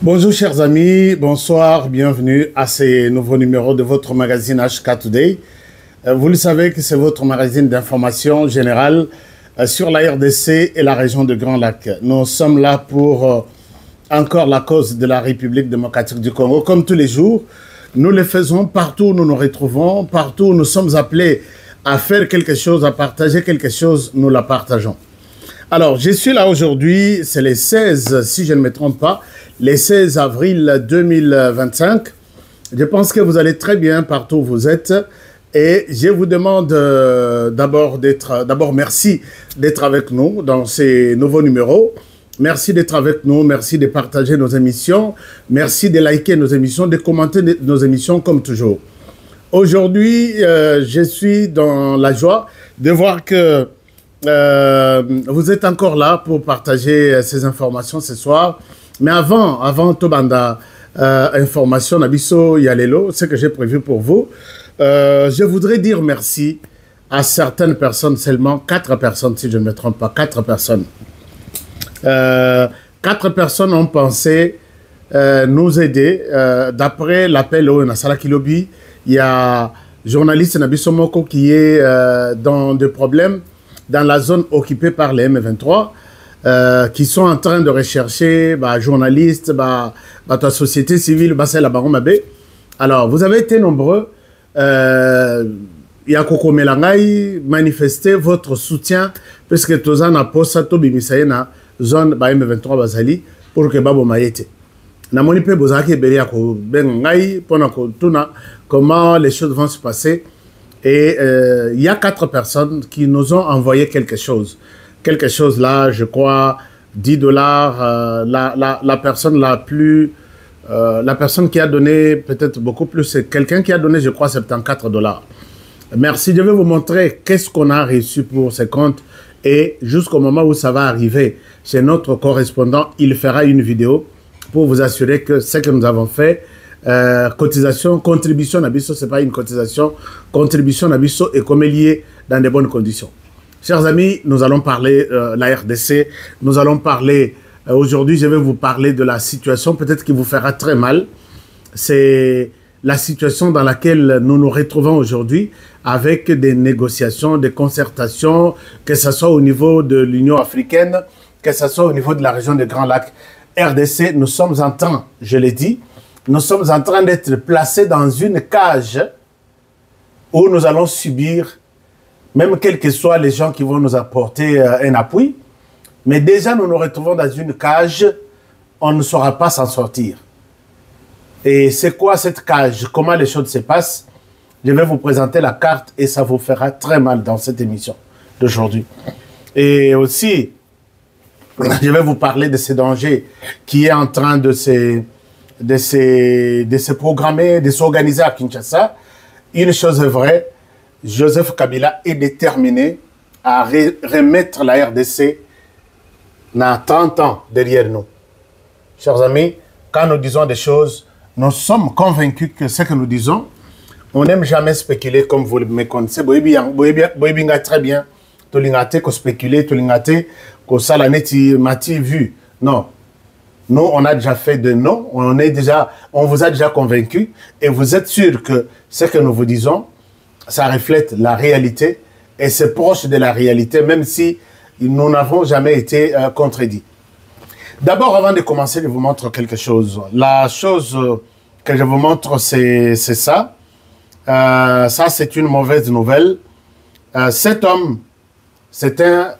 Bonjour chers amis, bonsoir, bienvenue à ce nouveau numéro de votre magazine HK Today. Vous le savez que c'est votre magazine d'information générale sur la RDC et la région de Grand Lac. Nous sommes là pour encore la cause de la République démocratique du Congo. Comme tous les jours, nous le faisons partout où nous nous retrouvons, partout où nous sommes appelés à faire quelque chose, à partager quelque chose, nous la partageons. Alors, je suis là aujourd'hui, c'est les 16, si je ne me trompe pas, les 16 avril 2025. Je pense que vous allez très bien partout où vous êtes. Et je vous demande d'abord merci d'être avec nous dans ces nouveaux numéros. Merci d'être avec nous, merci de partager nos émissions, merci de liker nos émissions, de commenter nos émissions comme toujours. Aujourd'hui, je suis dans la joie de voir que vous êtes encore là pour partager ces informations ce soir. Mais avant Tobanda information Nabiso Yalelo, ce que j'ai prévu pour vous, je voudrais dire merci à certaines personnes, seulement 4 personnes, si je ne me trompe pas, 4 personnes. 4 personnes ont pensé nous aider. D'après l'appel au Nasala Kilobi, il y a journaliste Nabiso Moko qui est dans des problèmes dans la zone occupée par les M23, qui sont en train de rechercher journalistes, la société civile, la Baron Mabé. Alors, vous avez été nombreux, Yakoko Melangai, manifester votre soutien, puisque Tozan a posé Tobi na zone M23 Bazali, pour que Babo Maïete. Namoni pe Bozaki Beliako Bengai, pour comment les choses vont se passer. Et il y a 4 personnes qui nous ont envoyé quelque chose. Quelque chose là, je crois, 10 $. La personne la plus... la personne qui a donné peut-être beaucoup plus, c'est quelqu'un qui a donné, je crois, 74 $. Merci, je vais vous montrer qu'est-ce qu'on a reçu pour ces comptes. Et jusqu'au moment où ça va arriver chez notre correspondant, il fera une vidéo pour vous assurer que ce que nous avons fait, cotisation, contribution Nabiso, ce n'est pas une cotisation, contribution Nabiso est comme lié dans de bonnes conditions. Chers amis, nous allons parler la RDC, nous allons parler, aujourd'hui je vais vous parler de la situation peut-être qui vous fera très mal. C'est la situation dans laquelle nous nous retrouvons aujourd'hui avec des négociations, des concertations, que ce soit au niveau de l'Union africaine, que ce soit au niveau de la région des Grands Lacs. RDC, nous sommes en train, je l'ai dit, nous sommes en train d'être placés dans une cage où nous allons subir, même quels que soient les gens qui vont nous apporter un appui, mais déjà nous nous retrouvons dans une cage, on ne saura pas s'en sortir. Et c'est quoi cette cage? Comment les choses se passent? Je vais vous présenter la carte et ça vous fera très mal dans cette émission d'aujourd'hui. Et aussi, je vais vous parler de ce danger qui est en train de se programmer, de s'organiser à Kinshasa. Une chose est vraie, Joseph Kabila est déterminé à remettre la RDC dans 30 ans derrière nous. Chers amis, quand nous disons des choses, nous sommes convaincus que ce que nous disons, on n'aime jamais spéculer comme vous me connaissez. Boyebinga très bien, tolingate ko spéculer, tolingate ko salaneti mati vu. Non. Nous, on a déjà fait de non, on vous a déjà convaincu et vous êtes sûr que ce que nous vous disons, ça reflète la réalité et c'est proche de la réalité, même si nous n'avons jamais été contredits. D'abord, avant de commencer, je vous montre quelque chose. La chose que je vous montre, c'est ça. Ça, c'est une mauvaise nouvelle. Cet homme, c'est un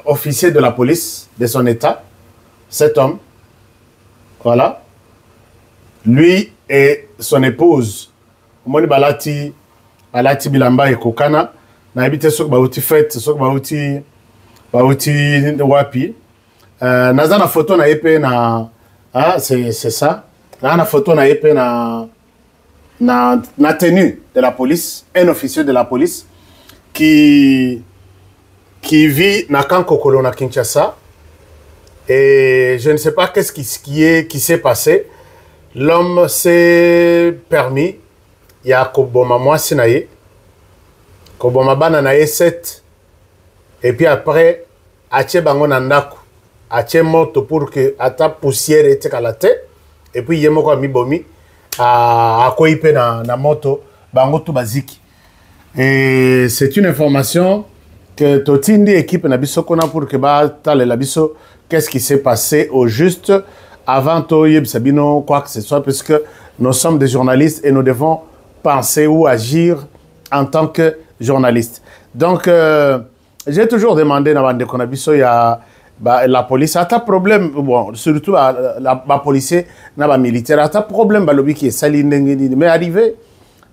officier de la police de son état. Cet homme, voilà. Lui et son épouse, Moni Balati Bilamba et Kokana, na habité sok bauti fête, sok bauti wapi. Nazana photo na épée na, ah c'est ça. Na photo na épée na tenue de la police, un officier de la police qui vit na Kankokolo na Kinshasa. Et je ne sais pas qu'est-ce qui s'est passé. L'homme s'est permis, il y a Koboma Mwasinaye, Koboma Bananaye 7, et puis après, Ache Bango Nandaku, atie moto pour que ata poussière etikala te et puis ye moko mibomi akoyi pe na moto bango tu baziki. Et c'est une information que totindi équipe na biso kona pour que ba tale la biso qu'est-ce qui s'est passé au juste avant Toyeb Sabino quoi que ce soit, puisque nous sommes des journalistes et nous devons penser ou agir en tant que journalistes. Donc j'ai toujours demandé na bande konabiso ya la police a un problème, bon, surtout la policier na ba militaire a un problème balobi qui est sali ndengeni mais arrivé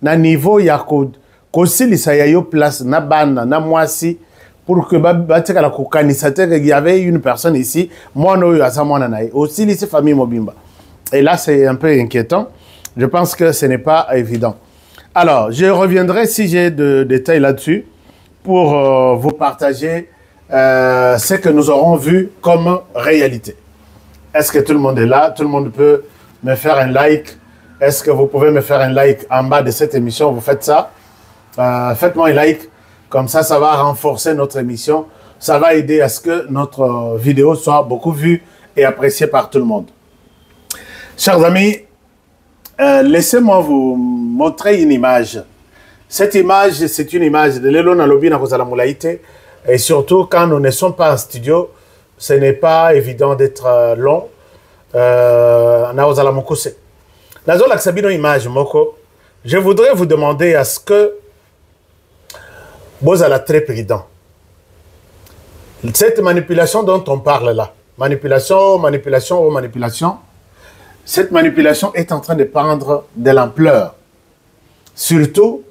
na niveau ya ko silisa ya yo place na bana na mwasi pour que batika la kokanisa te qu'il y avait une personne ici moi no ya sa mwana nae aussi lycée famille Mobimba. Et là c'est un peu inquiétant. Je pense que ce n'est pas évident. Alors, je reviendrai si j'ai de détails là-dessus pour vous partager ce que nous aurons vu comme réalité. Est-ce que tout le monde est là? Tout le monde peut me faire un like? Est-ce que vous pouvez me faire un like en bas de cette émission? Vous faites ça? Faites-moi un like. Comme ça, ça va renforcer notre émission. Ça va aider à ce que notre vidéo soit beaucoup vue et appréciée par tout le monde. Chers amis, laissez-moi vous montrer une image. Cette image, c'est une image de l'Elona Lobina Kozala Moulaïte. Et surtout, quand nous ne sommes pas en studio, ce n'est pas évident d'être long. Je voudrais vous demander à ce que vous allez très prudent. Cette manipulation dont on parle là, manipulation, cette manipulation est en train de prendre de l'ampleur. Surtout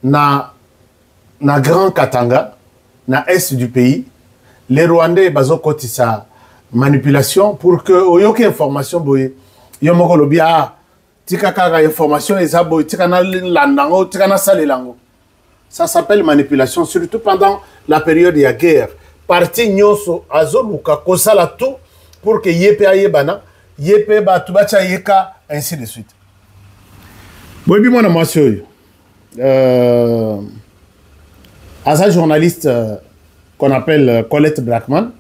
dans Grand Katanga, dans l'est du pays, les Rwandais bazo kotisa manipulation pour que oyoki information boye yomoko lobia tika kaka information eza boye tika na landango tika na salelango. Ça s'appelle manipulation, surtout pendant la période de la guerre. Parti nyonso azoluka kosala tout pour que yepe ayebana yepe batubacha yeka ainsi de suite. Boyebi mwana mwasi oyo asa journaliste qu'on appelle Colette Blackman.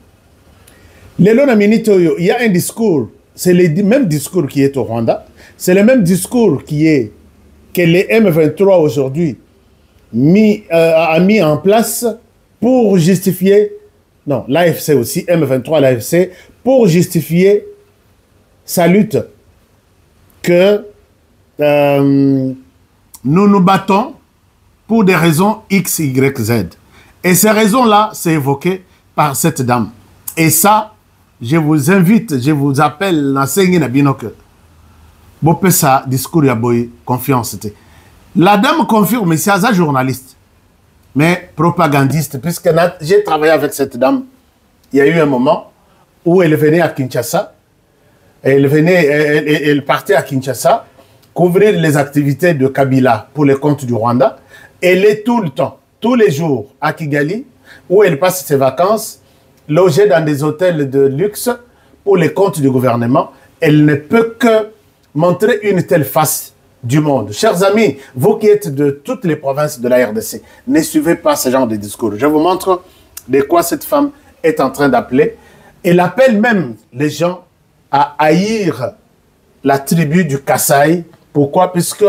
Lelo na minute oyo, il y a un discours, c'est le même discours qui est au Rwanda, c'est le même discours qui est que les M23 aujourd'hui a mis en place pour justifier, non, l'AFC aussi, M23, l'AFC, pour justifier sa lutte que nous nous battons pour des raisons X, Y, Z. Et ces raisons-là, c'est évoqué par cette dame. Et ça, je vous invite, je vous appelle, Bopesa discours ya boy confiance. La dame confirme, c'est un journaliste, mais propagandiste, puisque j'ai travaillé avec cette dame. Il y a eu un moment où elle venait à Kinshasa, elle partait à Kinshasa, couvrir les activités de Kabila pour les comptes du Rwanda. Elle est tout le temps, tous les jours à Kigali, où elle passe ses vacances, logée dans des hôtels de luxe pour les comptes du gouvernement. Elle ne peut que montrer une telle face du monde. Chers amis, vous qui êtes de toutes les provinces de la RDC, ne suivez pas ce genre de discours. Je vous montre de quoi cette femme est en train d'appeler. Elle appelle même les gens à haïr la tribu du Kasaï. Pourquoi? Puisque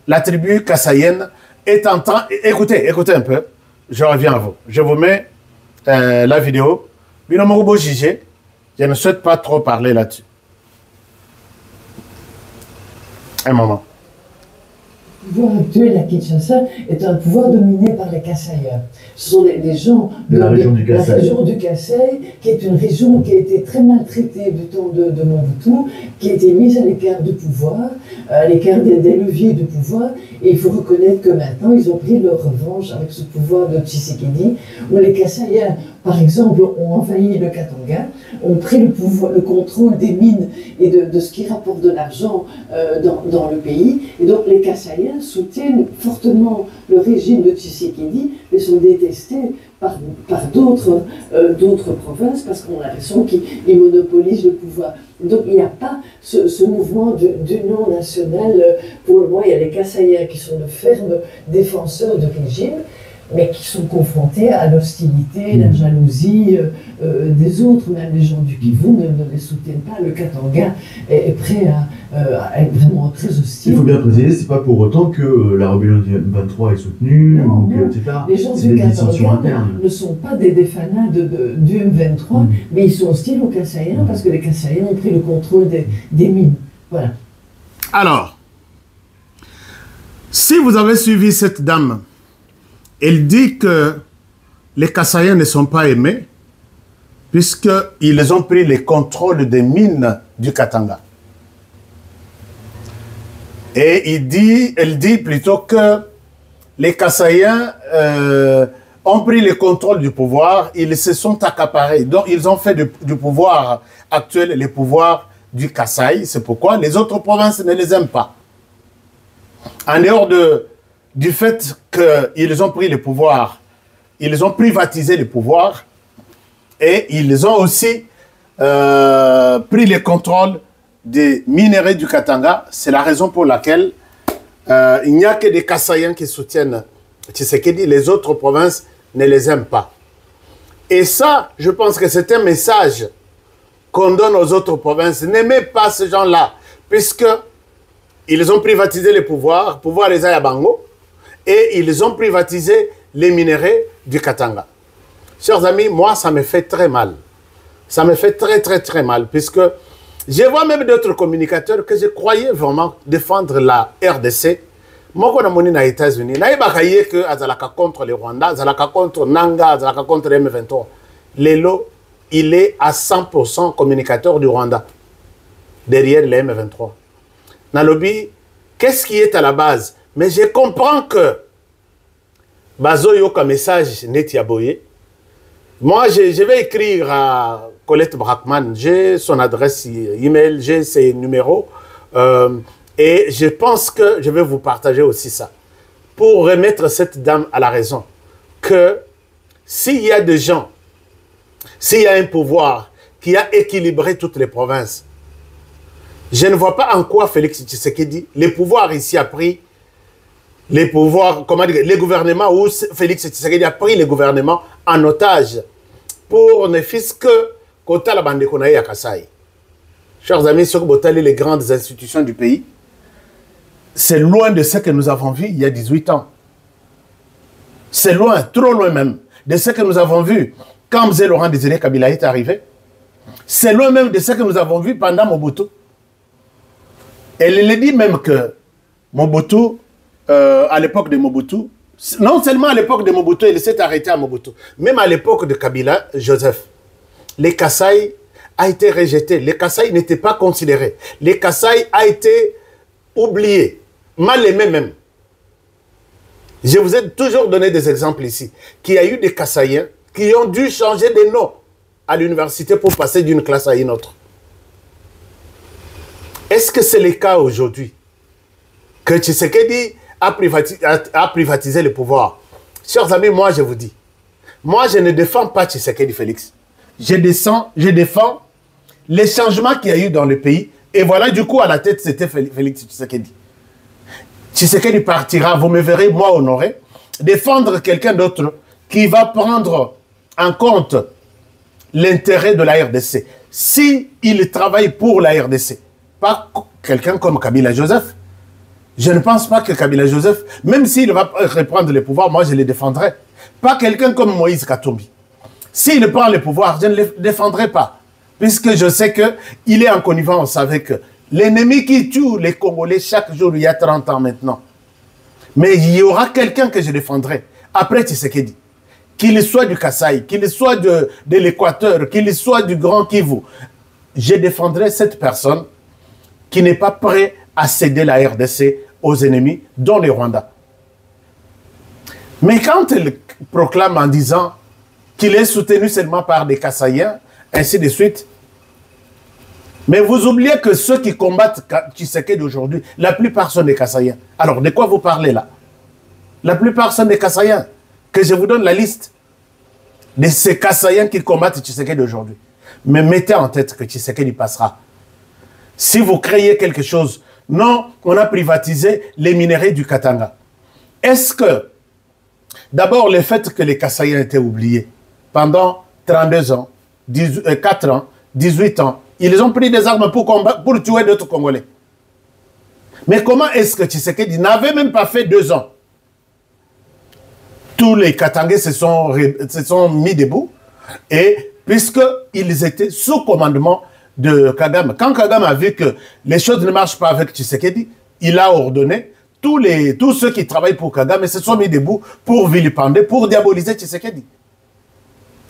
la tribu kassaïenne est en train... Écoutez un peu. Je reviens à vous. Je vous mets la vidéo. Binomorubo Jigé, je ne souhaite pas trop parler là-dessus. Un moment. Le pouvoir actuel à Kinshasa est un pouvoir dominé par les Kassaïens. Ce sont des gens de la région du Kasaï, qui est une région qui a été très maltraitée du temps de Mobutu, qui a été mise à l'écart du pouvoir, à l'écart des leviers du pouvoir. Et il faut reconnaître que maintenant, ils ont pris leur revanche avec ce pouvoir de Tshisekedi, où les Kassaïens, par exemple, ont envahi le Katanga, ont pris le contrôle des mines et de ce qui rapporte de l'argent dans le pays. Et donc les Kassaïens soutiennent fortement le régime de Tshisekedi, mais sont détestés par d'autres provinces parce qu'on a l'impression qu'ils monopolisent le pouvoir. Donc il n'y a pas ce mouvement d'union nationale. Pour le moment, il y a les Kassaïens qui sont de fermes défenseurs du régime. mais qui sont confrontés à l'hostilité, la jalousie des autres. Même les gens du Kivu ne les soutiennent pas. Le Katanga est prêt à être vraiment très hostile. Il faut bien préciser, c'est pas pour autant que la rébellion du M23 est soutenue, ou que, etc. Les gens du Katanga ne sont pas des fanats du M23, mais ils sont hostiles aux Kassaïens parce que les Kassaïens ont pris le contrôle des mines. Voilà. Alors, si vous avez suivi cette dame, elle dit que les Kassaïens ne sont pas aimés puisqu'ils ont pris le contrôle des mines du Katanga. Et elle dit plutôt que les Kassaïens ont pris le contrôle du pouvoir, ils se sont accaparés. Donc, ils ont fait du pouvoir actuel le pouvoir du Kasaï. C'est pourquoi les autres provinces ne les aiment pas. En dehors du fait qu'ils ont pris le pouvoir, ils ont privatisé le pouvoir et ils ont aussi pris le contrôle des minéraux du Katanga. C'est la raison pour laquelle il n'y a que des Kassaïens qui soutiennent Tshisekedi. Les autres provinces ne les aiment pas. Et ça, je pense que c'est un message qu'on donne aux autres provinces. N'aimez pas ces gens-là, puisqu'ils ont privatisé le pouvoir les Ayabango, et ils ont privatisé les minéraux du Katanga. Chers amis, moi, ça me fait très mal. Ça me fait très, très, très mal, puisque je vois même d'autres communicateurs que je croyais vraiment défendre la RDC. Moi, quand je suis aux États-Unis, je sais que Azalaka contre le Rwanda, Azalaka contre Nanga, Azalaka contre M23. Lelo, il est à 100% communicateur du Rwanda, derrière les M23. Nalobi, qu'est-ce qui est à la base? Mais je comprends que Bazo Yoka message net yaboye. Moi, je vais écrire à Colette Brackman, j'ai son adresse email, j'ai ses numéros, et je pense que je vais vous partager aussi ça, pour remettre cette dame à la raison, que s'il y a des gens, s'il y a un pouvoir qui a équilibré toutes les provinces, je ne vois pas en quoi Félix Tshisekedi, le pouvoir ici a pris, les pouvoirs, comment dire, les gouvernements où Félix Tshisekedi a pris les gouvernements en otage pour ne fût-ce que Kota la bande konaï à Kasaï. Chers amis, sur Botali, les grandes institutions du pays, c'est loin de ce que nous avons vu il y a 18 ans. C'est loin, trop loin même, de ce que nous avons vu quand M. Laurent Désiré Kabila est arrivé. C'est loin même de ce que nous avons vu pendant Mobutu. Elle le dit même que Mobutu, à l'époque de Mobutu, non seulement à l'époque de Mobutu, il s'est arrêté à Mobutu, même à l'époque de Kabila, Joseph, les Kasaï a été rejeté. Les Kasaï n'étaient pas considérés. Les Kasaï a été oublié, mal aimé même. Je vous ai toujours donné des exemples ici, qu'il y a eu des Kasaïens qui ont dû changer de nom à l'université pour passer d'une classe à une autre. Est-ce que c'est le cas aujourd'hui que Tshisekedi a privatisé le pouvoir? Chers amis, moi je vous dis, moi je ne défends pas Tshisekedi Félix. Je défends les changements qu'il y a eu dans le pays. Et voilà, du coup, à la tête, c'était Félix Tshisekedi. Tshisekedi partira, vous me verrez, moi, honoré, défendre quelqu'un d'autre qui va prendre en compte l'intérêt de la RDC. Si il travaille pour la RDC, pas quelqu'un comme Kabila Joseph. Je ne pense pas que Kabila Joseph, même s'il va reprendre le pouvoir, moi je le défendrai. Pas quelqu'un comme Moïse Katumbi. S'il prend le pouvoir, je ne le défendrai pas. Puisque je sais qu'il est en connivence avec l'ennemi qui tue les Congolais chaque jour, il y a 30 ans maintenant. Mais il y aura quelqu'un que je défendrai. Après Tshisekedi. Qu'il soit du Kasaï, qu'il soit de l'Équateur, qu'il soit du Grand Kivu. Je défendrai cette personne qui n'est pas prêt à céder la RDC aux ennemis, dont les Rwandais. Mais quand elle proclame en disant qu'il est soutenu seulement par des Kassaïens, ainsi de suite, mais vous oubliez que ceux qui combattent Tshisekedi aujourd'hui, la plupart sont des Kassaïens. Alors, de quoi vous parlez là? La plupart sont des Kassaïens. Que je vous donne la liste de ces Kassaïens qui combattent Tshisekedi aujourd'hui. Mais mettez en tête que Tshisekedi passera. Si vous créez quelque chose, non, on a privatisé les minéraux du Katanga. Est-ce que D'abord, le fait que les Kassaïens étaient oubliés. Pendant 32 ans, 4 ans, 18 ans, ils ont pris des armes pour tuer d'autres Congolais. Mais comment est-ce que Tshisekedi n'avait même pas fait 2 ans? Tous les Katangais se sont mis debout, et puisqu'ils étaient sous commandement de Kagame. Quand Kagame a vu que les choses ne marchent pas avec Tshisekedi, il a ordonné tous ceux qui travaillent pour Kagame se sont mis debout pour vilipender, pour diaboliser Tshisekedi.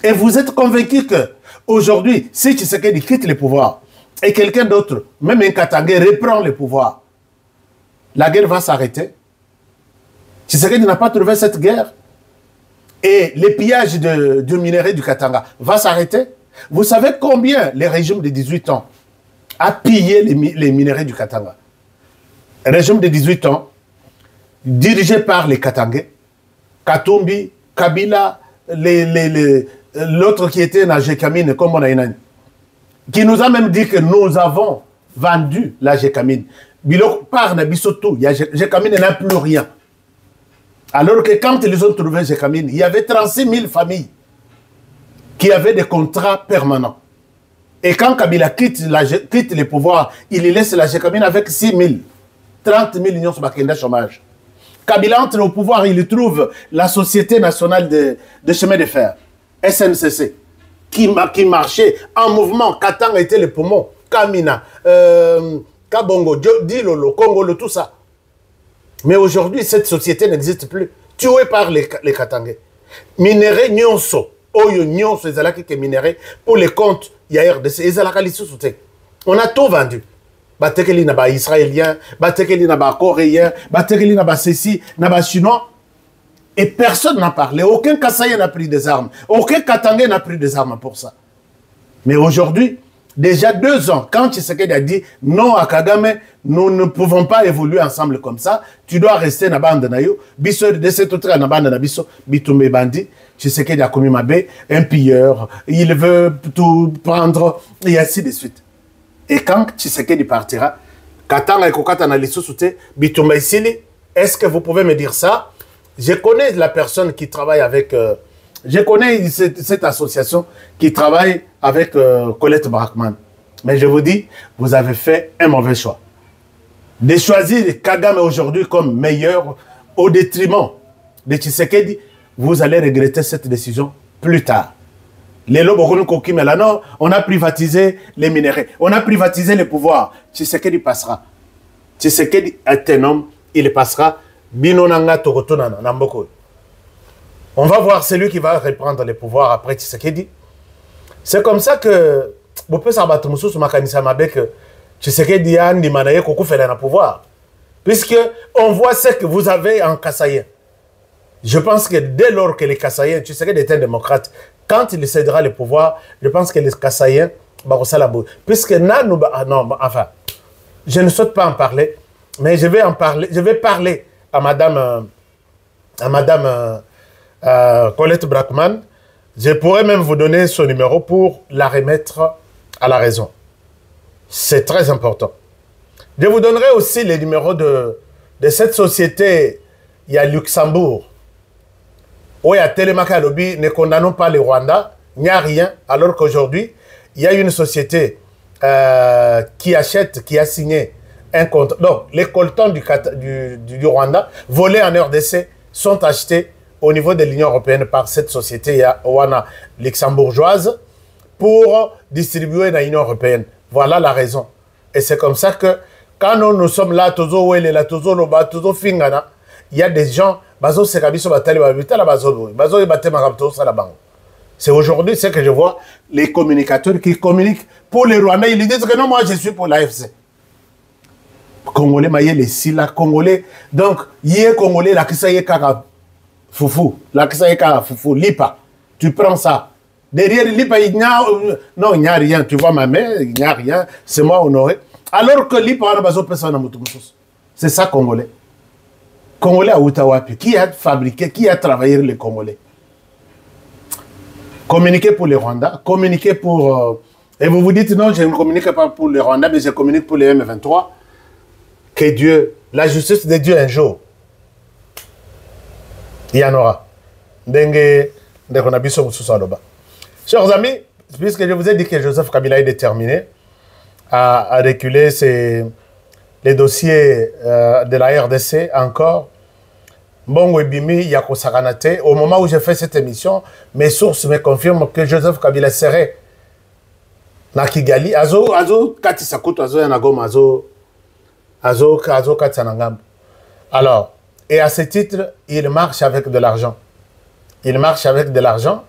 Et vous êtes convaincus que aujourd'hui, si Tshisekedi quitte le pouvoir et quelqu'un d'autre, même un Katangais, reprend le pouvoir, la guerre va s'arrêter? Tshisekedi n'a pas trouvé cette guerre. Et le pillage du minerai du Katanga va s'arrêter? Vous savez combien le régime de 18 ans a pillé les minerais du Katanga? Le régime de 18 ans, dirigé par les Katangais, Katumbi, Kabila, l'autre qui était dans Gécamine, comme on a une, qui nous a même dit que nous avons vendu la Gécamine. Bilok par Nabisoto, Gécamine n'a plus rien. Alors que quand ils ont trouvé Gécamine, il y avait 36 000 familles qui avaient des contrats permanents. Et quand Kabila quitte les pouvoirs, il laisse la Gécamine avec 6 000. 30 000 millions sur le chômage. Kabila entre au pouvoir, il trouve la Société nationale de chemin de fer, SNCC, qui marchait en mouvement. Katanga était le poumon, Kamina, Kabongo, Dilolo, Congolo, tout ça. Mais aujourd'hui, cette société n'existe plus. Tuée par les Katangais. Minéré Nyonso, Oyo Nyonso, Ezalaki qui minéré, pour les comptes, il y a RDC, Ezalaka Souté. On a tout vendu. Batekeli naba israélien, batekeli naba coréen, batekeli naba ceci, naba chinois. Et personne n'a parlé. Aucun Kassaïen n'a pris des armes. Aucun Katangais n'a pris des armes pour ça. Mais aujourd'hui, déjà 2 ans, quand Tshisekedi a dit non à Kagame, nous ne pouvons pas évoluer ensemble comme ça, tu dois rester na bande na yo, biso de cette autre na bande na biso, bitumbe bandi, Tshisekedi a commis Mabé, un pilleur, il veut tout prendre, et ainsi de suite. Et quand Tshisekedi partira, Katanga et Kokata na lissousouté, bitumbe isili, est-ce que vous pouvez me dire ça? Je connais la personne qui travaille avec... je connais cette association qui travaille avec Colette Brackman. Mais je vous dis, vous avez fait un mauvais choix. De choisir Kagame aujourd'hui comme meilleur au détriment de Tshisekedi, vous allez regretter cette décision plus tard. Les non, on a privatisé les minéraux, on a privatisé les pouvoirs. Tshisekedi passera. Tshisekedi est un homme, il passera. Binonanga Togotonana, Namboko. On va voir celui qui va reprendre les pouvoirs après Tshisekedi. C'est comme ça que vous pouvez s'abattre sur Makanisa Mabe que Tshisekedi a dit Manaye Koko fait le pouvoir. Puisque on voit ce que vous avez en Kassaïen. Je pense que dès lors que les Kassaïens, Tshisekedi est un démocrate, quand il cédera le pouvoir, je pense que les Kassaïens, puisque non, enfin, je ne souhaite pas en parler, mais je vais en parler, je vais parler à Madame Colette Brackman. Je pourrais même vous donner son numéro pour la remettre à la raison. C'est très important. Je vous donnerai aussi les numéros de cette société. Il y a Luxembourg. Où il y a Télémaca Lobby, ne condamnons pas le Rwanda. Il n'y a rien. Alors qu'aujourd'hui, il y a une société qui achète, qui a signé un contrat. Donc, les coltons du Rwanda, volés en RDC, sont achetés au niveau de l'Union européenne par cette société Wana luxembourgeoise pour distribuer dans l'Union européenne. Voilà la raison. Et c'est comme ça que quand nous sommes là, il y a des gens, c'est aujourd'hui ce que je vois, les communicateurs qui communiquent pour les Rwandais, ils disent que non, moi je suis pour l'AFC. Congolais, maïe, les Silla, Congolais. Donc, il y a Congolais, la Kisaye Kaka Foufou, la Kisaye Kaka Foufou, Lipa. Tu prends ça. Derrière Lipa, il n'y a... Non, il n'y a rien. Tu vois ma mère, il n'y a rien. C'est moi honoré. Alors que Lipa, on a besoin de personne. C'est ça, Congolais. Congolais à Outawapi. Qui a fabriqué, qui a travaillé les Congolais? Communiquer pour les Rwandais, communiquer pour... Et vous vous dites, non, je ne communique pas pour les Rwandais, mais je communique pour les M23. Que Dieu, la justice de Dieu un jour, il y en aura. Dengue, chers amis, puisque je vous ai dit que Joseph Kabila est déterminé à reculer les dossiers de la RDC encore, Mbongo Ebimi Yako Saranate, au moment où j'ai fait cette émission, mes sources me confirment que Joseph Kabila serait na Kigali, azo kati sakuto azo yanagoma azo kati sanangam. Alors, et à ce titre, il marche avec de l'argent. Il marche avec de l'argent.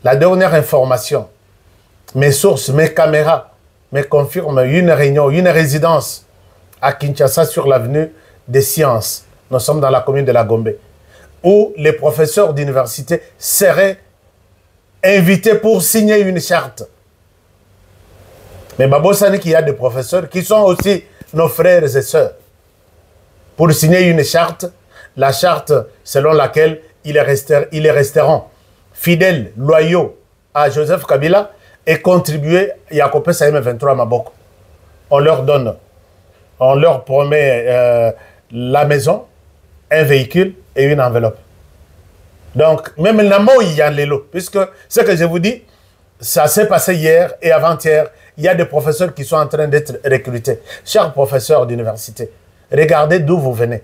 La dernière information, mes sources, mes caméras me confirment une réunion, une résidence à Kinshasa sur l'avenue des Sciences. Nous sommes dans la commune de la Gombe, où les professeurs d'université seraient invités pour signer une charte. Mais Babosani, qu'il y a des professeurs qui sont aussi nos frères et sœurs, pour signer une charte, la charte selon laquelle ils resteront fidèles, loyaux à Joseph Kabila et contribuer à Yakopé Saïm 23 Maboko. On leur donne, on leur promet la maison, un véhicule et une enveloppe. Donc, même l'amont, il y a les lots, puisque ce que je vous dis, ça s'est passé hier et avant-hier. Il y a des professeurs qui sont en train d'être recrutés. Chers professeurs d'université, regardez d'où vous venez.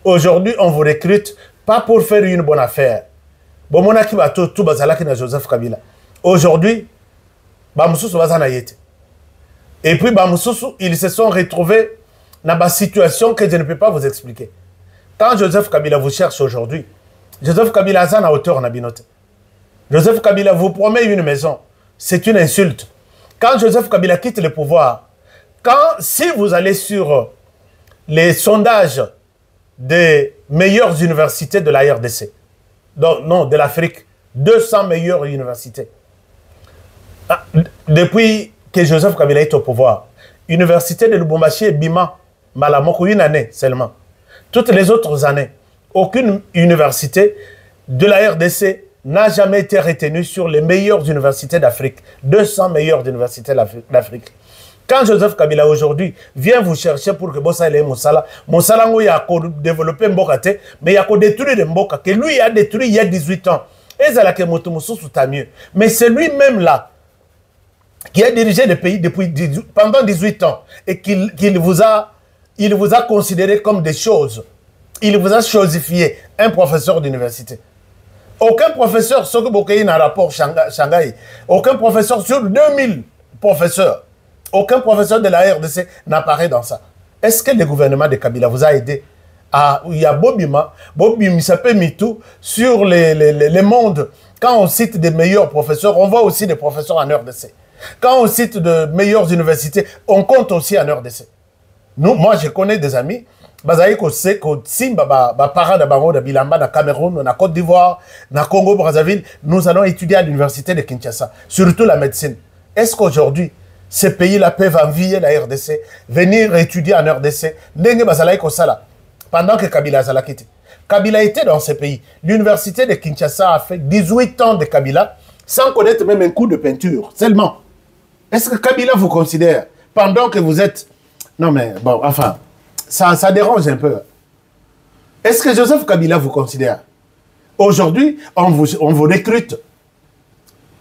Aujourd'hui, on vous recrute pas pour faire une bonne affaire. Joseph Kabila. Aujourd'hui, et puis ils se sont retrouvés dans une situation que je ne peux pas vous expliquer. Quand Joseph Kabila vous cherche aujourd'hui, Joseph Kabila a à hauteur na binote. Joseph Kabila vous promet une maison. C'est une insulte. Quand Joseph Kabila quitte le pouvoir, si vous allez sur les sondages des meilleures universités de la RDC, non, de l'Afrique, 200 meilleures universités. Depuis que Joseph Kabila est au pouvoir, Université de Lubumbashi et Bima, Malamoko, une année seulement. Toutes les autres années, aucune université de la RDC n'a jamais été retenue sur les meilleures universités d'Afrique. 200 meilleures universités d'Afrique. Quand Joseph Kabila aujourd'hui vient vous chercher pour que Bossa ait Moussala, Moussala il a développé Mbokate, mais il a détruit Mboka, que lui a détruit il y a 18 ans. Et ça que Moutoumousou tout mieux. Mais c'est lui-même là qui a dirigé le pays pendant 18 ans et qu'il vous a considéré comme des choses. Il vous a chosifié, un professeur d'université. Aucun professeur, ce que vous avez dans le rapport Shanghai, aucun professeur sur 2000 professeurs, aucun professeur de la RDC n'apparaît dans ça. Est-ce que le gouvernement de Kabila vous a aidé à... Il y a Bobima s'appelle MeToo sur les mondes. Quand on cite des meilleurs professeurs, on voit aussi des professeurs en RDC. Quand on cite de meilleures universités, on compte aussi en RDC. Moi, je connais des amis, Cameroun, na Côte d'Ivoire, na Congo, Brazzaville, nous allons étudier à l'université de Kinshasa, surtout la médecine. Est-ce qu'aujourd'hui, ces pays-là peuvent envier la RDC, venir étudier en RDC, pendant que Kabila a quitté? Kabila était dans ces pays. L'université de Kinshasa a fait 18 ans de Kabila, sans connaître même un coup de peinture, seulement. Est-ce que Kabila vous considère, pendant que vous êtes... Non mais, bon, enfin, ça dérange un peu. Est-ce que Joseph Kabila vous considère? Aujourd'hui, on vous recrute.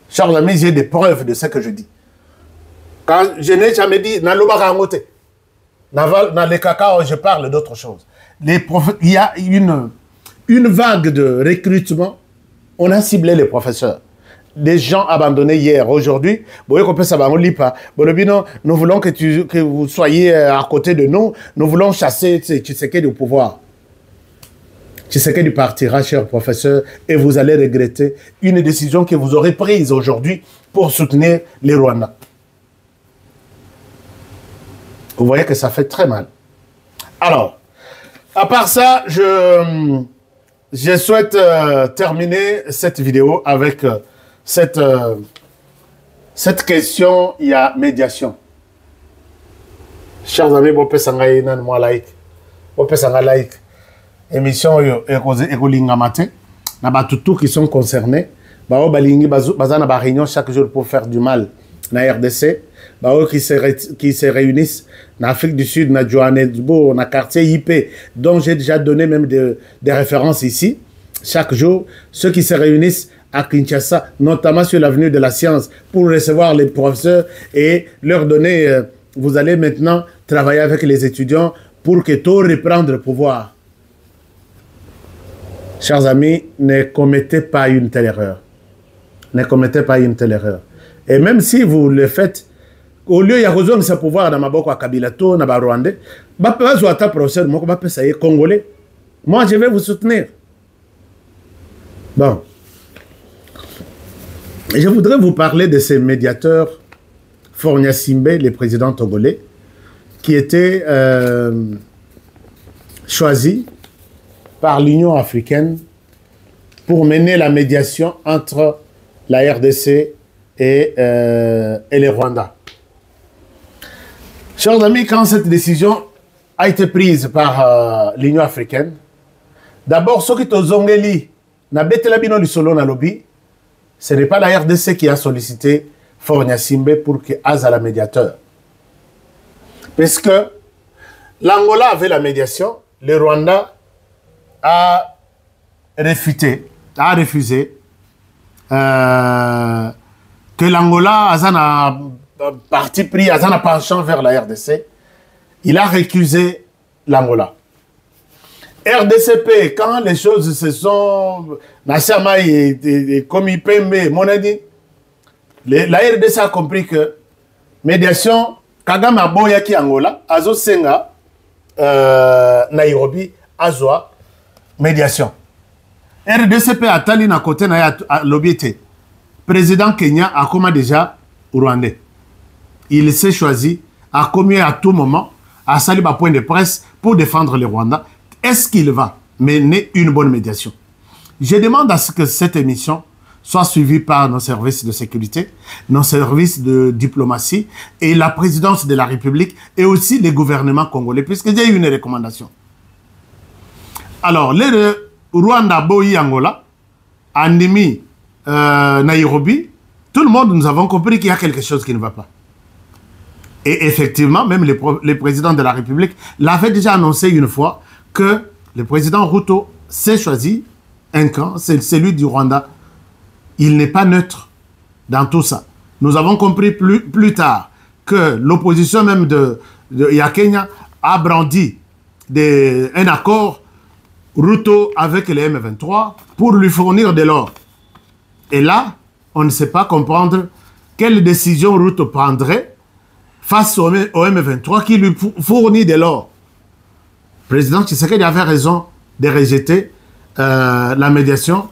Chers amis, j'ai des preuves de ce que je dis. Quand je n'ai jamais dit, dans les cacao, je parle d'autre chose. Il y a une vague de recrutement. On a ciblé les professeurs. Des gens abandonnés hier, aujourd'hui, nous voulons que vous soyez à côté de nous, nous voulons chasser Tshisekedi du pouvoir. Tshisekedi partira, cher professeur, et vous allez regretter une décision que vous aurez prise aujourd'hui pour soutenir les Rwandais. Vous voyez que ça fait très mal. Alors, à part ça, je souhaite terminer cette vidéo avec... Cette question, il y a médiation. Chers amis, vous pouvez moi like. Vous pouvez like. Émission Ekolingamate. Na batutu qui sont concernés. Bao balingi bazana ba réunion chaque jour pour faire du mal. Na RDC. Bao qui se réunissent en Afrique du Sud, na Johannesburg, na quartier IP, dont j'ai déjà donné même des références ici. chaque jour, ceux qui se réunissent à Kinshasa, notamment sur l'avenue de la science, pour recevoir les professeurs et leur donner, vous allez maintenant travailler avec les étudiants pour que tout reprenne le pouvoir. Chers amis, ne commettez pas une telle erreur. Ne commettez pas une telle erreur. Et même si vous le faites, au lieu de besoin de ce pouvoir dans ma boîte à Kabila, dans le Rwandais, Congolais. Moi, je vais vous soutenir. Bon. Je voudrais vous parler de ces médiateurs, Faure Gnassingbe, le président togolais, qui était choisi par l'Union africaine pour mener la médiation entre la RDC et le Rwanda. Chers amis, quand cette décision a été prise par l'Union africaine, d'abord, ceux qui ont zongeli, ce n'est pas la RDC qui a sollicité Faure Gnassingbe pour qu'il ait la médiateur. Parce que l'Angola avait la médiation, le Rwanda a refusé que l'Angola a un parti pris, a un penchant vers la RDC. Il a récusé l'Angola. RDCP, quand les choses se sont... comme il peut, mon ami, la RDC a compris que médiation, Kagame a boyaki Angola, Azo Senga, Nairobi, Azoa, médiation. RDCP a tali na côté na l'obité. Président Kenya a comme déjà Rwandais. Il s'est choisi, a commis à tout moment, à saluer un point de presse pour défendre le Rwanda. Est-ce qu'il va mener une bonne médiation? Je demande à ce que cette émission soit suivie par nos services de sécurité, nos services de diplomatie et la présidence de la République et aussi les gouvernements congolais, puisqu'il y a eu une recommandation. Alors, le Rwanda, Boyi, Angola, Andimi, Nairobi, tout le monde, nous avons compris qu'il y a quelque chose qui ne va pas. Et effectivement, même le président de la République l'avait déjà annoncé une fois que le président Ruto s'est choisi un camp, c'est celui du Rwanda. Il n'est pas neutre dans tout ça. Nous avons compris plus tard que l'opposition même de Kenya a brandi un accord Ruto avec les M23 pour lui fournir de l'or. Et là, on ne sait pas comprendre quelle décision Ruto prendrait face au M23 qui lui fournit de l'or. Le président Tshisekedi avait raison de rejeter la médiation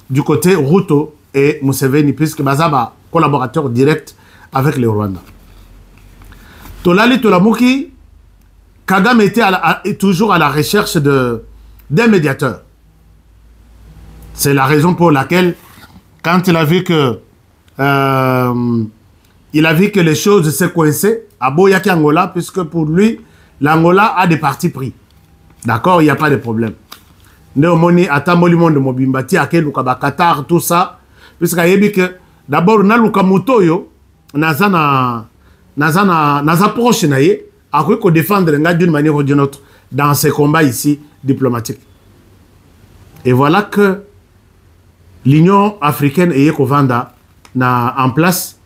du côté Ruto et Museveni, puisque Bazaba, collaborateur direct avec le Rwanda. Tolali Tolamuki, Kagame était toujours à la recherche d'un médiateur. C'est la raison pour laquelle, quand il a vu que les choses se coinçaient à Boyaki Angola, puisque pour lui, l'Angola a des partis pris. D'accord, il n'y a pas de problème. Néomoni, Atamoli Monde Mobimbati, Akeluka Qatar, tout ça, puisqu'il y a que d'abord, Naluka Mutoyo, Naza proche, a pu défendre d'une manière ou d'une autre dans ces combats ici diplomatiques. Et voilà que l'Union africaine et Yekovanda en place.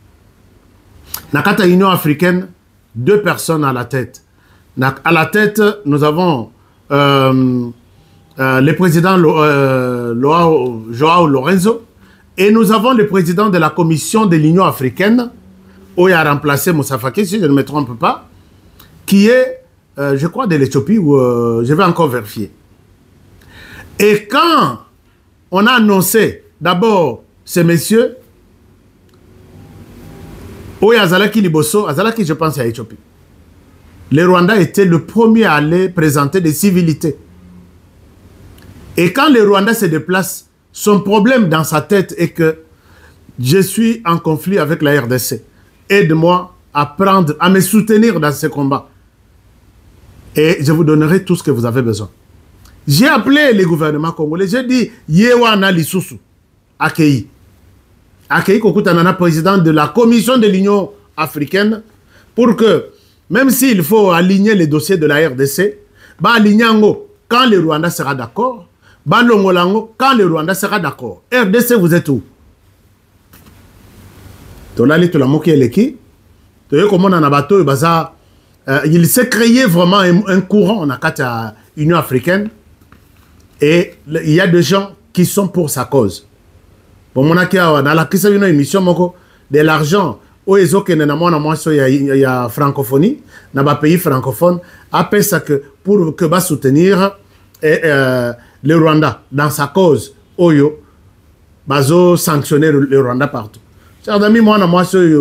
Dans l'Union africaine, 2 personnes à la tête. À la tête, nous avons le président Joao Lorenzo et nous avons le président de la commission de l'Union africaine, où il a remplacé Moussa Faki, si je ne me trompe pas, qui est, je crois, de l'Éthiopie, où je vais encore vérifier. Et quand on a annoncé d'abord ces messieurs, où il y a Azalaki Liboso, Azalaki, je pense, à l'Éthiopie. Le Rwanda était le premier à aller présenter des civilités. Et quand le Rwanda se déplace, son problème dans sa tête est que je suis en conflit avec la RDC. Aide-moi à me soutenir dans ce combat. Et je vous donnerai tout ce que vous avez besoin. J'ai appelé les gouvernements congolais, j'ai dit, Yewana Lisusu, Akei. Akei Kokutanana, président de la commission de l'Union africaine, pour que, même s'il faut aligner les dossiers de la RDC, quand le Rwanda sera d'accord, Balongolango, quand le Rwanda sera d'accord. RDC, vous êtes où? Tolali Tolamoki Eleki. Il s'est créé vraiment un courant en Union africaine. Et il y a des gens qui sont pour sa cause. Bon, mon aki dans la crise une émission de l'argent au ezo que il y a francophonie dans les pays francophones appelle ça que pour que va soutenir le Rwanda dans sa cause oyo bazo sanctionner le Rwanda partout. Chers amis, moi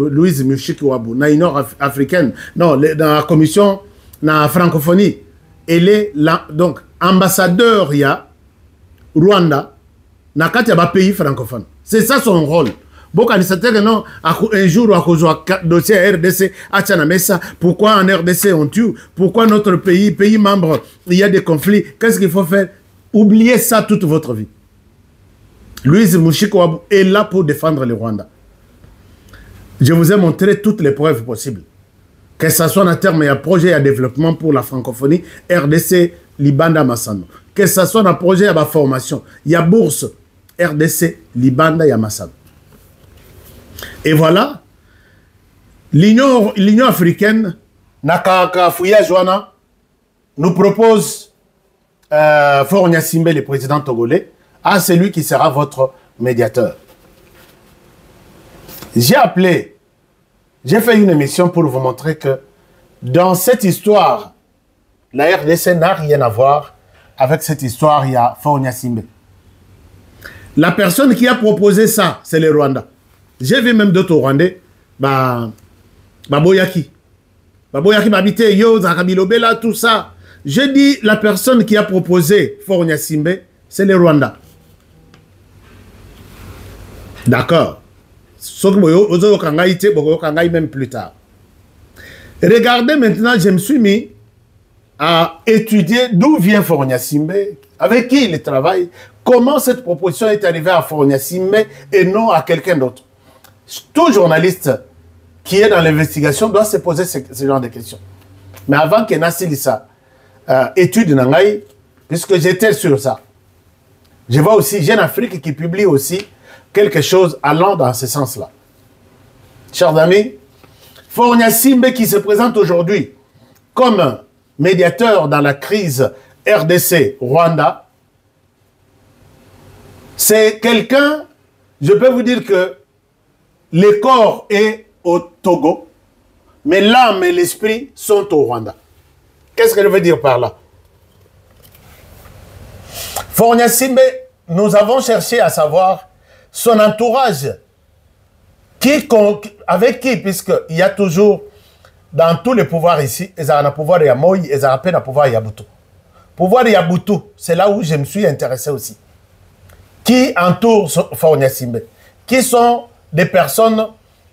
Louise Mushiki Wabu na Union africaine non dans la commission na francophonie elle est là, donc ambassadeur il y a Rwanda na kati ya pays francophone. C'est ça son rôle. Non, un jour, à dossier RDC, pourquoi en RDC on tue? Pourquoi notre pays membre, il y a des conflits? Qu'est-ce qu'il faut faire? Oubliez ça toute votre vie. Louise Mushiko est là pour défendre le Rwanda. Je vous ai montré toutes les preuves possibles. Que ce soit en termes de projet de développement pour la francophonie, RDC, Libanda, Massano. Que ce soit un projet de formation, il y a bourse, RDC, Libanda, Yamassano. Et voilà, l'Union africaine, Nakaka Fouya Joana, nous propose Faure Gnassingbé, le président togolais, à celui qui sera votre médiateur. J'ai fait une émission pour vous montrer que dans cette histoire, la RDC n'a rien à voir avec cette histoire, il y a Faure Gnassingbé. La personne qui a proposé ça, c'est le Rwanda. J'ai vu même d'autres Rwandais, Baboyaki. Baboyaki m'habite, yo, Zakabilobela, tout ça. Je dis, la personne qui a proposé Faure Gnassingbé, c'est le Rwanda. D'accord. Même plus tard. Regardez maintenant, je me suis mis à étudier d'où vient Faure Gnassingbé, avec qui il travaille, comment cette proposition est arrivée à Faure Gnassingbé et non à quelqu'un d'autre. Tout journaliste qui est dans l'investigation doit se poser ce genre de questions. Mais avant que Nassi ça étude Nangaï, puisque j'étais sur ça, je vois aussi Jeune Afrique qui publie aussi quelque chose allant dans ce sens-là. Chers amis, Faure Gnassingbé qui se présente aujourd'hui comme médiateur dans la crise RDC-Rwanda, c'est quelqu'un, je peux vous dire que le corps est au Togo, mais l'âme et l'esprit sont au Rwanda. Qu'est-ce que je veux dire par là? Faure Gnassingbé, nous avons cherché à savoir son entourage, avec qui, puisqu'il y a toujours, dans tous les pouvoirs ici, ils ont un pouvoir de Moïse, ils ont un pouvoir de Yabutu. Pouvoir de Yabutu, c'est là où je me suis intéressé aussi. Qui entoure Faure Gnassingbé? Qui sont des personnes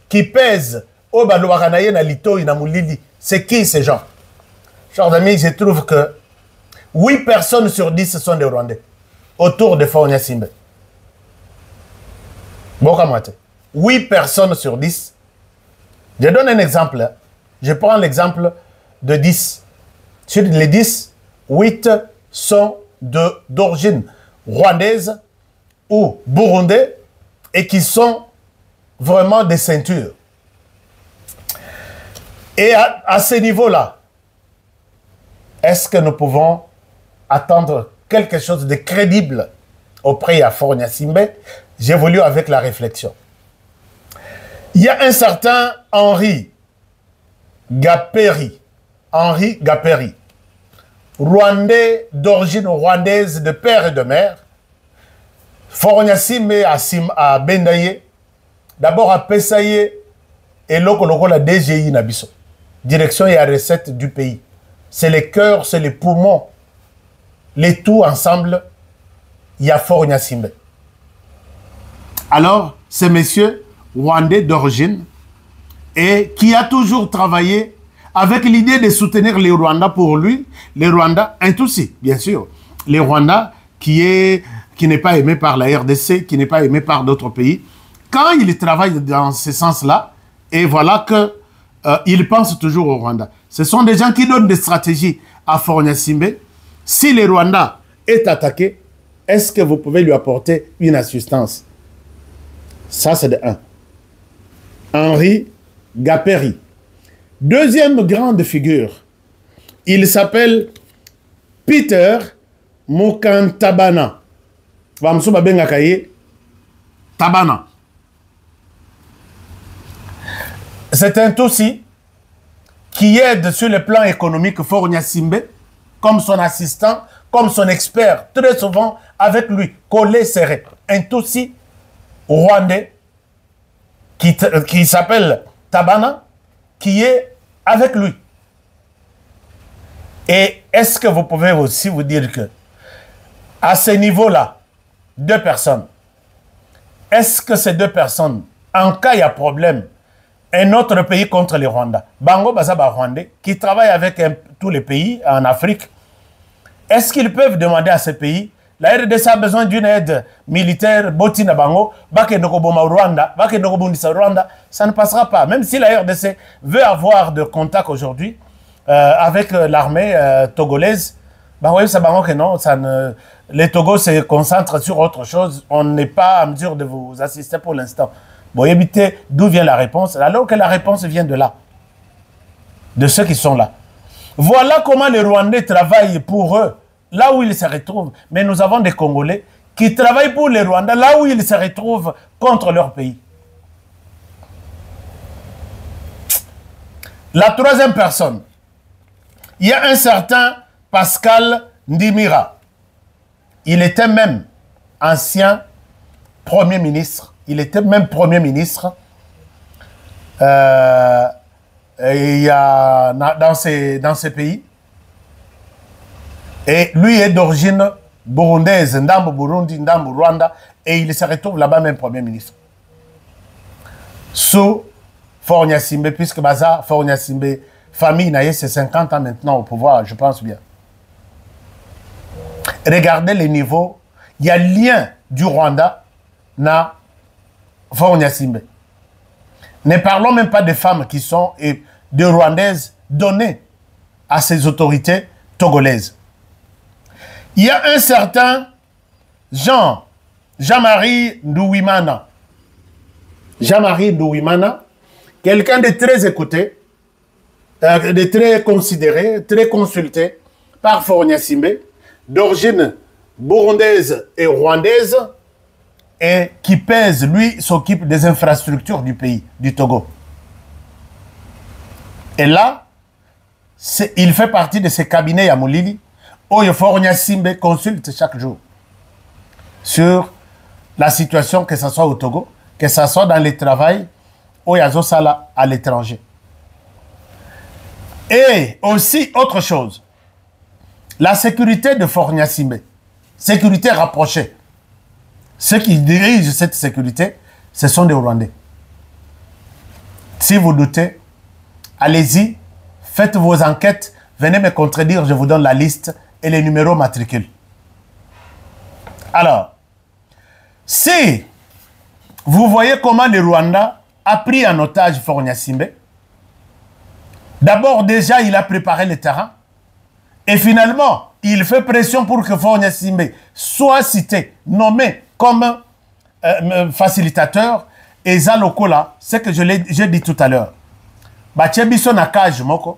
qui pèsent au Balouaranaye na Lito Inamoulili. C'est qui ces gens? Chers amis, je trouve que 8 personnes sur 10 sont des Rwandais autour de Faure Gnassingbé. Bokamate. 8 personnes sur 10. Je donne un exemple. Je prends l'exemple de 10. Sur les 10, 8 sont d'origine rwandaise ou burundais et qui sont vraiment des ceintures. Et à ce niveau-là, est-ce que nous pouvons attendre quelque chose de crédible auprès de Faure Gnassingbé? J'évolue avec la réflexion. Il y a un certain Henri Gaperi, Rwandais d'origine rwandaise de père et de mère. Faure Gnassingbé à Bendaye, d'abord à Pessaye et loko la DGI Nabiso, direction et à recette du pays. C'est le cœur, c'est les poumons, les tout ensemble, il y a Faure Gnassingbé. Alors, ce monsieur rwandais d'origine et qui a toujours travaillé avec l'idée de soutenir les Rwandais pour lui, les Rwandais, un Tutsi, bien sûr, les Rwandais qui n'est pas aimé par la RDC, qui n'est pas aimé par d'autres pays. Quand il travaille dans ce sens-là, et voilà qu'il pense toujours au Rwanda. Ce sont des gens qui donnent des stratégies à Faure Gnassingbé. Si le Rwanda est attaqué, est-ce que vous pouvez lui apporter une assistance? Ça, c'est de un. Henri Gaperi. Deuxième grande figure, il s'appelle Peter Mukantabana. Tabana. C'est un Tutsi qui aide sur le plan économique Faure Gnassingbé comme son assistant, comme son expert, très souvent avec lui, collé serré. Un Tutsi rwandais qui s'appelle Tabana, qui est avec lui. Et est-ce que vous pouvez aussi vous dire que à ce niveau-là, deux personnes, est-ce que ces deux personnes, en cas il y a problème, un autre pays contre les Rwandais, Bango Bazaba Rwandais, qui travaille avec tous les pays en Afrique, est-ce qu'ils peuvent demander à ces pays, la RDC a besoin d'une aide militaire, Botina Bango, Rwanda, Rwanda, ça ne passera pas. Même si la RDC veut avoir de contact aujourd'hui avec l'armée togolaise, que non, les Togo se concentrent sur autre chose. On n'est pas en mesure de vous assister pour l'instant. Bon, évitez d'où vient la réponse, alors que la réponse vient de là, de ceux qui sont là. Voilà comment les Rwandais travaillent pour eux, là où ils se retrouvent. Mais nous avons des Congolais qui travaillent pour les Rwandais, là où ils se retrouvent contre leur pays. La troisième personne, il y a un certain Pascal Ndimira. Il était même ancien Premier ministre. Il était même Premier ministre il y a, dans ces pays. Et lui est d'origine burundaise, Ndambo Burundi, Ndambo Rwanda, et il se retrouve là-bas même Premier ministre. Sous Faure Gnassingbé, puisque Baza, Faure Gnassingbé, famille Naye, c'est 50 ans maintenant au pouvoir, je pense bien. Regardez les niveaux. Il y a lien du Rwanda na Faure Gnassingbé. Ne parlons même pas des femmes qui sont des Rwandaises données à ces autorités togolaises. Il y a un certain Jean-Marie Ndouimana. Jean-Marie Ndouimana, quelqu'un de très écouté, de très considéré, très consulté par Faure Gnassingbé, d'origine burundaise et rwandaise, et qui pèse, lui, s'occupe des infrastructures du pays, du Togo. Et là, il fait partie de ces cabinets à Moulili, où Faure Gnassingbé consulte chaque jour sur la situation, que ce soit au Togo, que ce soit dans le travail, ou à l'étranger. Et aussi, autre chose, la sécurité de Faure Gnassingbé, sécurité rapprochée. Ceux qui dirigent cette sécurité, ce sont des Rwandais. Si vous doutez, allez-y, faites vos enquêtes, venez me contredire, je vous donne la liste et les numéros matricules. Alors, si vous voyez comment le Rwanda a pris en otage Faure Gnassingbé, d'abord déjà il a préparé le terrain, et finalement, il fait pression pour que Faure Gnassingbé soit cité, nommé comme facilitateur, et Zalokola, c'est que j'ai dit tout à l'heure. Bachebiso na cage moko.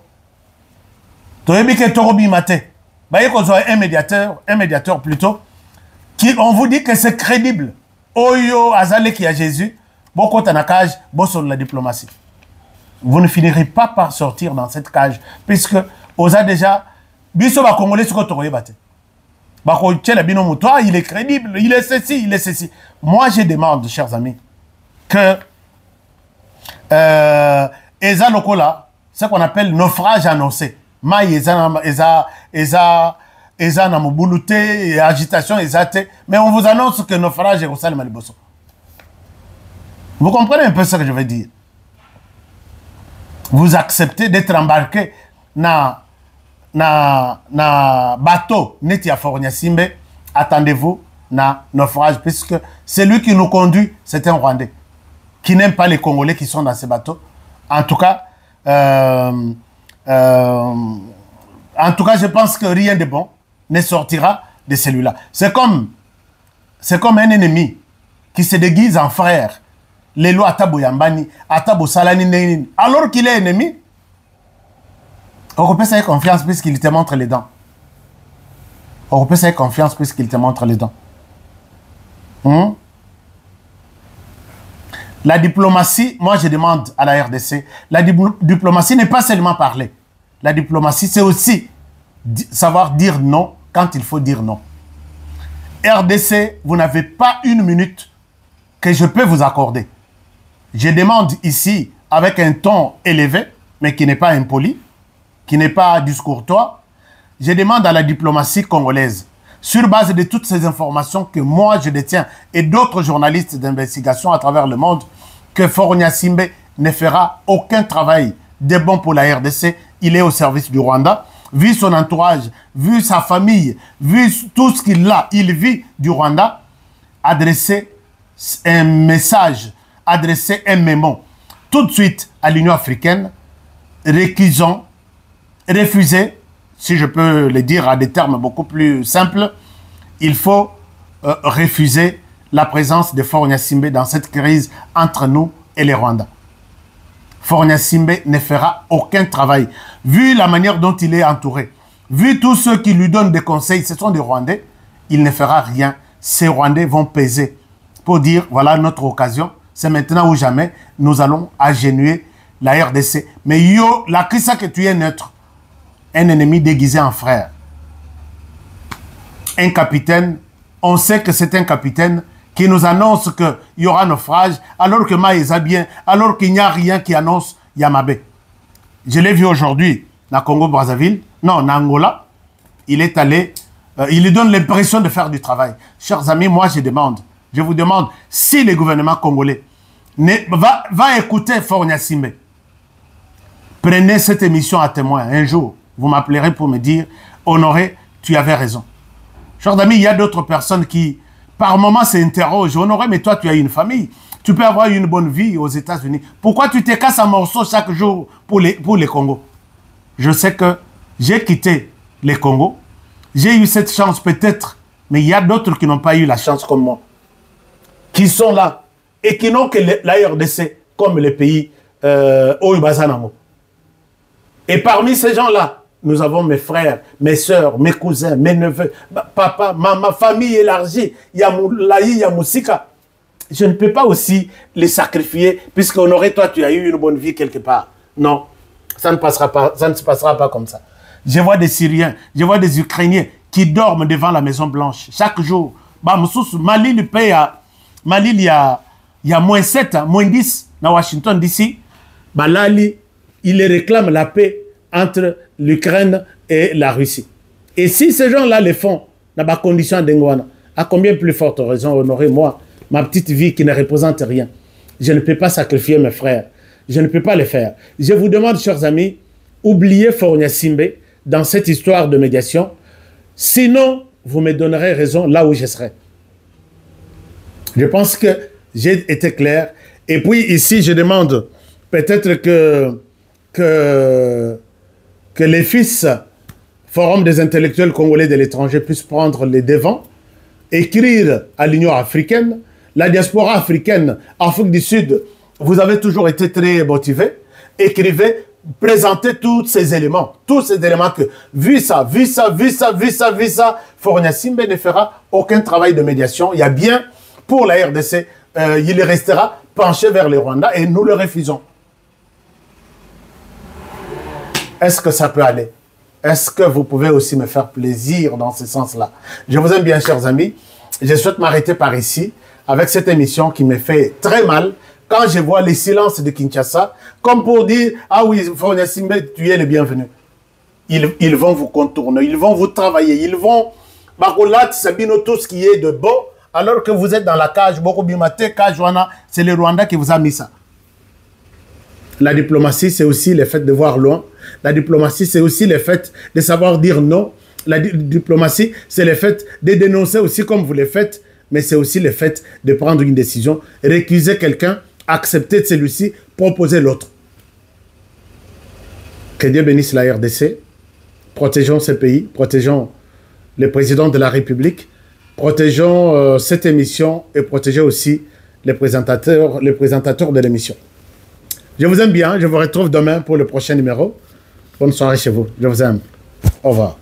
Toyebike Torobi Mate. Un médiateur plutôt, qui on vous dit que c'est crédible. Oyo Azale qui a Jésus, beaucoup na cage, bosso la diplomatie. Vous ne finirez pas par sortir dans cette cage, puisque vous avez déjà biso ba Congolais ce que Toroye Bate. Il est crédible, il est ceci, il est ceci. Moi, je demande, chers amis, que Eza Lokola, ce qu'on appelle naufrage annoncé, Maï Eza Namobulute, agitation, Ezate, mais on vous annonce que naufrage est au Salma Liboso. Vous comprenez un peu ce que je veux dire? Vous acceptez d'être embarqué dans bateau neti à Faure Gnassingbé, attendez-vous na naufrage, puisque celui qui nous conduit, c'est un Rwandais qui n'aime pas les Congolais qui sont dans ces bateaux. En tout cas, je pense que rien de bon ne sortira de celui-là. C'est comme c'est comme un ennemi qui se déguise en frère. Les lois Atabo Yambani, Atabo Salani, alors qu'il est ennemi. On peut faire confiance puisqu'il te montre les dents. On peut faire confiance puisqu'il te montre les dents. La diplomatie, moi je demande à la RDC, la diplomatie n'est pas seulement parler. La diplomatie, c'est aussi savoir dire non quand il faut dire non. RDC, vous n'avez pas une minute que je peux vous accorder. Je demande ici, avec un ton élevé, mais qui n'est pas impoli, qui n'est pas discourtois, je demande à la diplomatie congolaise, sur base de toutes ces informations que moi je détiens et d'autres journalistes d'investigation à travers le monde, que Faure Gnassingbé ne fera aucun travail de bon pour la RDC. Il est au service du Rwanda. Vu son entourage, vu sa famille, vu tout ce qu'il a, il vit du Rwanda. Adresser un message, adresser un mémo tout de suite à l'Union africaine, récusant, refuser, si je peux le dire à des termes beaucoup plus simples, il faut refuser la présence de Faure Gnassingbé dans cette crise entre nous et les Rwandais. Faure Gnassingbé ne fera aucun travail. Vu la manière dont il est entouré, vu tous ceux qui lui donnent des conseils, ce sont des Rwandais, il ne fera rien. Ces Rwandais vont peser pour dire, voilà notre occasion, c'est maintenant ou jamais, nous allons agenouiller la RDC. Mais yo, la crise que tu es neutre, un ennemi déguisé en frère. Un capitaine, on sait que c'est un capitaine qui nous annonce qu'il y aura naufrage, alors que Maïsa bien, alors qu'il n'y a rien qui annonce Yamabé. Je l'ai vu aujourd'hui, dans Congo-Brazzaville, non, en Angola, il est allé, il lui donne l'impression de faire du travail. Chers amis, moi je vous demande, si le gouvernement congolais va écouter Faure Gnassingbé, prenez cette émission à témoin un jour. Vous m'appellerez pour me dire, Honoré, tu avais raison. Chers amis, il y a d'autres personnes qui, par moment, s'interrogent. Honoré, mais toi, tu as une famille. Tu peux avoir une bonne vie aux États-Unis. Pourquoi tu te casses en morceaux chaque jour pour les Congos? Je sais que j'ai quitté les Congos. J'ai eu cette chance peut-être, mais il y a d'autres qui n'ont pas eu la chance comme moi. Qui sont là et qui n'ont que la RDC comme les pays Oyubazanamo. Et parmi ces gens-là, nous avons mes frères, mes soeurs, mes cousins, mes neveux, papa, ma famille élargie, Yamoulaï, Yamoussika. Je ne peux pas aussi les sacrifier, puisque Honoré, toi, tu as eu une bonne vie quelque part. Non, ça ne passera pas, ça ne se passera pas comme ça. Je vois des Syriens, je vois des Ukrainiens qui dorment devant la Maison Blanche chaque jour. Mali, le pays, Mali, il y a moins 7, moins 10 dans Washington DC. Lali, il réclame la paix entre l'Ukraine et la Russie. Et si ces gens-là le font dans ma condition d'Engwana, à combien plus forte raison, Honoré, moi, ma petite vie qui ne représente rien. Je ne peux pas sacrifier mes frères. Je ne peux pas le faire. Je vous demande, chers amis, oubliez Faure Gnassingbé dans cette histoire de médiation. Sinon, vous me donnerez raison là où je serai. Je pense que j'ai été clair. Et puis ici, je demande peut-être que les fils Forum des intellectuels congolais de l'étranger puissent prendre les devants, écrire à l'Union africaine, la diaspora africaine, Afrique du Sud, vous avez toujours été très motivés, écrivez, présentez tous ces éléments que, vu ça, Faure Gnassingbé ne fera aucun travail de médiation. Il y a bien, pour la RDC, il restera penché vers les Rwandais et nous le refusons. Est-ce que ça peut aller? Est-ce que vous pouvez aussi me faire plaisir dans ce sens-là? Je vous aime bien, chers amis. Je souhaite m'arrêter par ici avec cette émission qui me fait très mal quand je vois les silences de Kinshasa, comme pour dire, ah oui, Faure Gnassingbé, tu es le bienvenu. Ils vont vous contourner, ils vont vous travailler, ils vont... Bakolat, Sabino, tout ce qui est de beau, alors que vous êtes dans la cage, Bokobimate, Kajwana, c'est le Rwanda qui vous a mis ça. La diplomatie, c'est aussi le fait de voir loin. La diplomatie, c'est aussi le fait de savoir dire non. La diplomatie, c'est le fait de dénoncer aussi comme vous le faites, mais c'est aussi le fait de prendre une décision, récuser quelqu'un, accepter de celui-ci, proposer l'autre. Que Dieu bénisse la RDC. Protégeons ce pays, protégeons le président de la République, protégeons cette émission et protégeons aussi les présentateurs de l'émission. Je vous aime bien, je vous retrouve demain pour le prochain numéro. Bonne soirée chez vous, je vous aime. Au revoir.